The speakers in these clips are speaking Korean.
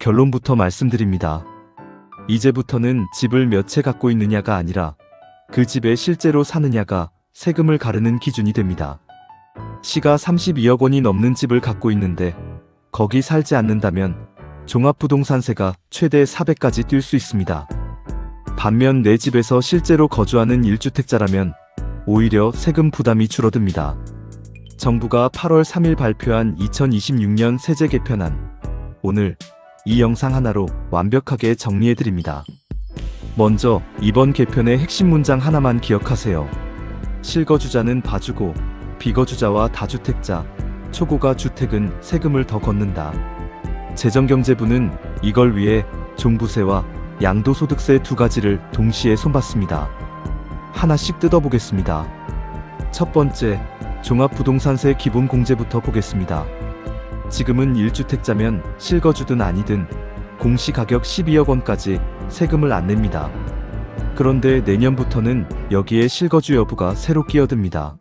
결론부터 말씀드립니다. 이제부터는 집을 몇 채 갖고 있느냐가 아니라 그 집에 실제로 사느냐가 세금을 가르는 기준이 됩니다. 시가 32억 원이 넘는 집을 갖고 있는데 거기 살지 않는다면 종합부동산세가 최대 400까지 뛸 수 있습니다. 반면 내 집에서 실제로 거주하는 1주택자라면 오히려 세금 부담이 줄어듭니다. 정부가 8월 3일 발표한 2026년 세제 개편안, 오늘 이 영상 하나로 완벽하게 정리해드립니다. 먼저 이번 개편의 핵심 문장 하나만 기억하세요. 실거주자는 봐주고 비거주자와 다주택자, 초고가 주택은 세금을 더 걷는다. 재정경제부는 이걸 위해 종부세와 양도소득세 두 가지를 동시에 손봤습니다. 하나씩 뜯어보겠습니다. 첫 번째, 종합부동산세 기본공제부터 보겠습니다. 지금은 1주택자면 실거주든 아니든 공시가격 12억 원까지 세금을 안 냅니다. 그런데 내년부터는 여기에 실거주 여부가 새로 끼어듭니다.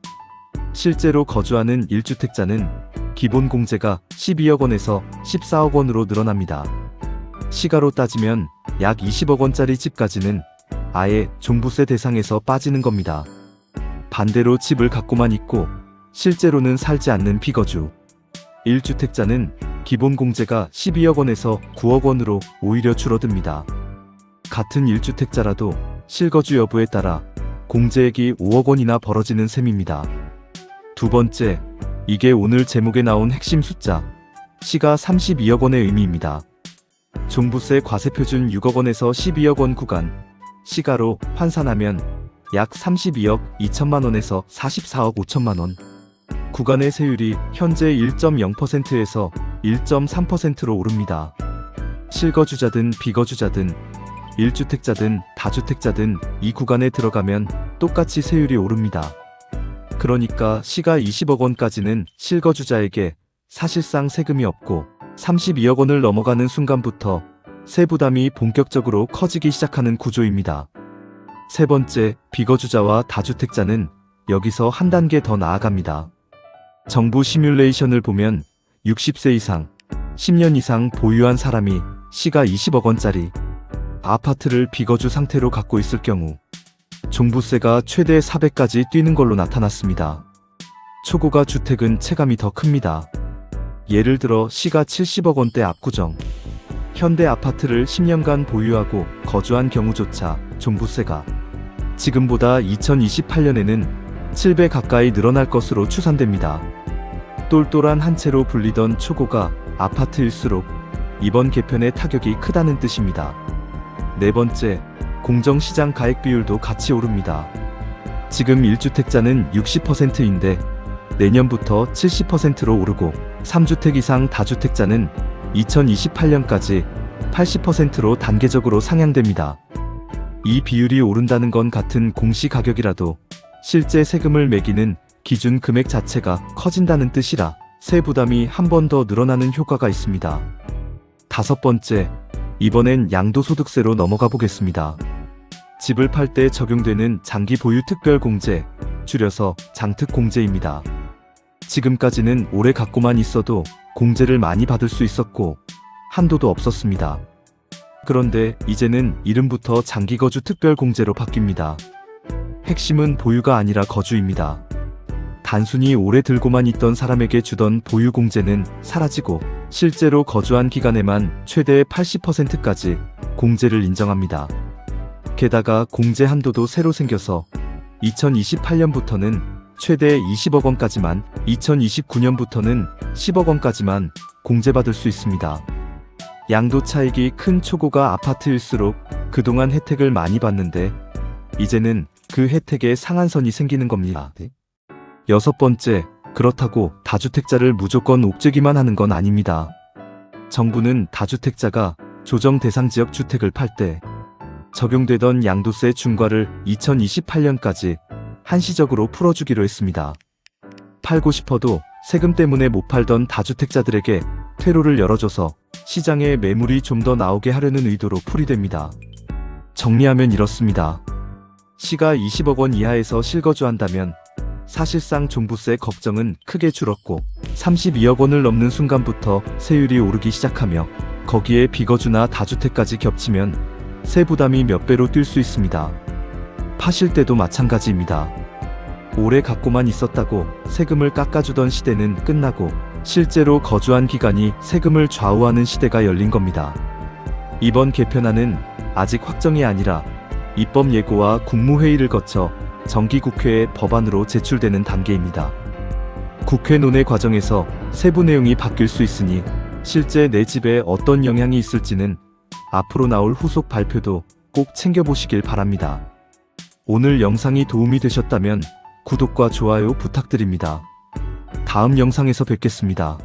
실제로 거주하는 1주택자는 기본공제가 12억 원에서 14억 원으로 늘어납니다. 시가로 따지면 약 20억 원짜리 집까지는 아예 종부세 대상에서 빠지는 겁니다. 반대로 집을 갖고만 있고 실제로는 살지 않는 비거주 1주택자는 기본공제가 12억 원에서 9억 원으로 오히려 줄어듭니다. 같은 1주택자라도 실거주 여부에 따라 공제액이 5억 원이나 벌어지는 셈입니다. 두 번째, 이게 오늘 제목에 나온 핵심 숫자, 시가 32억 원의 의미입니다. 종부세 과세표준 6억 원에서 12억 원 구간, 시가로 환산하면 약 32억 2천만 원에서 44억 5천만 원. 구간의 세율이 현재 1.0%에서 1.3%로 오릅니다. 실거주자든 비거주자든 1주택자든 다주택자든 이 구간에 들어가면 똑같이 세율이 오릅니다. 그러니까 시가 20억 원까지는 실거주자에게 사실상 세금이 없고 32억 원을 넘어가는 순간부터 세부담이 본격적으로 커지기 시작하는 구조입니다. 세 번째, 비거주자와 다주택자는 여기서 한 단계 더 나아갑니다. 정부 시뮬레이션을 보면 60세 이상, 10년 이상 보유한 사람이 시가 20억 원짜리 아파트를 비거주 상태로 갖고 있을 경우 종부세가 최대 400까지 뛰는 걸로 나타났습니다. 초고가 주택은 체감이 더 큽니다. 예를 들어 시가 70억 원대 압구정, 현대 아파트를 10년간 보유하고 거주한 경우조차 종부세가 지금보다 2028년에는 7배 가까이 늘어날 것으로 추산됩니다. 똘똘한 한 채로 불리던 초고가 아파트일수록 이번 개편의 타격이 크다는 뜻입니다. 네 번째, 공정시장 가액 비율도 같이 오릅니다. 지금 1주택자는 60%인데 내년부터 70%로 오르고 3주택 이상 다주택자는 2028년까지 80%로 단계적으로 상향됩니다. 이 비율이 오른다는 건 같은 공시가격이라도 실제 세금을 매기는 기준 금액 자체가 커진다는 뜻이라 세부담이 한 번 더 늘어나는 효과가 있습니다. 다섯 번째, 이번엔 양도소득세로 넘어가 보겠습니다. 집을 팔 때 적용되는 장기 보유 특별공제, 줄여서 장특공제입니다. 지금까지는 오래 갖고만 있어도 공제를 많이 받을 수 있었고 한도도 없었습니다. 그런데 이제는 이름부터 장기거주 특별공제로 바뀝니다. 핵심은 보유가 아니라 거주입니다. 단순히 오래 들고만 있던 사람에게 주던 보유공제는 사라지고 실제로 거주한 기간에만 최대 80%까지 공제를 인정합니다. 게다가 공제 한도도 새로 생겨서 2028년부터는 최대 20억 원까지만, 2029년부터는 10억 원까지만 공제받을 수 있습니다. 양도 차익이 큰 초고가 아파트일수록 그동안 혜택을 많이 받는데 이제는 그 혜택에 상한선이 생기는 겁니다. 여섯 번째, 그렇다고 다주택자를 무조건 옥죄기만 하는 건 아닙니다. 정부는 다주택자가 조정 대상 지역 주택을 팔 때 적용되던 양도세 중과를 2028년까지 한시적으로 풀어주기로 했습니다. 팔고 싶어도 세금 때문에 못 팔던 다주택자들에게 퇴로를 열어줘서 시장에 매물이 좀 더 나오게 하려는 의도로 풀이됩니다. 정리하면 이렇습니다. 시가 20억 원 이하에서 실거주한다면 사실상 종부세 걱정은 크게 줄었고 32억 원을 넘는 순간부터 세율이 오르기 시작하며 거기에 비거주나 다주택까지 겹치면 세부담이 몇 배로 뛸 수 있습니다. 파실 때도 마찬가지입니다. 오래 갖고만 있었다고 세금을 깎아주던 시대는 끝나고 실제로 거주한 기간이 세금을 좌우하는 시대가 열린 겁니다. 이번 개편안은 아직 확정이 아니라 입법 예고와 국무회의를 거쳐 정기국회에 법안으로 제출되는 단계입니다. 국회 논의 과정에서 세부 내용이 바뀔 수 있으니 실제 내 집에 어떤 영향이 있을지는 앞으로 나올 후속 발표도 꼭 챙겨보시길 바랍니다. 오늘 영상이 도움이 되셨다면 구독과 좋아요 부탁드립니다. 다음 영상에서 뵙겠습니다.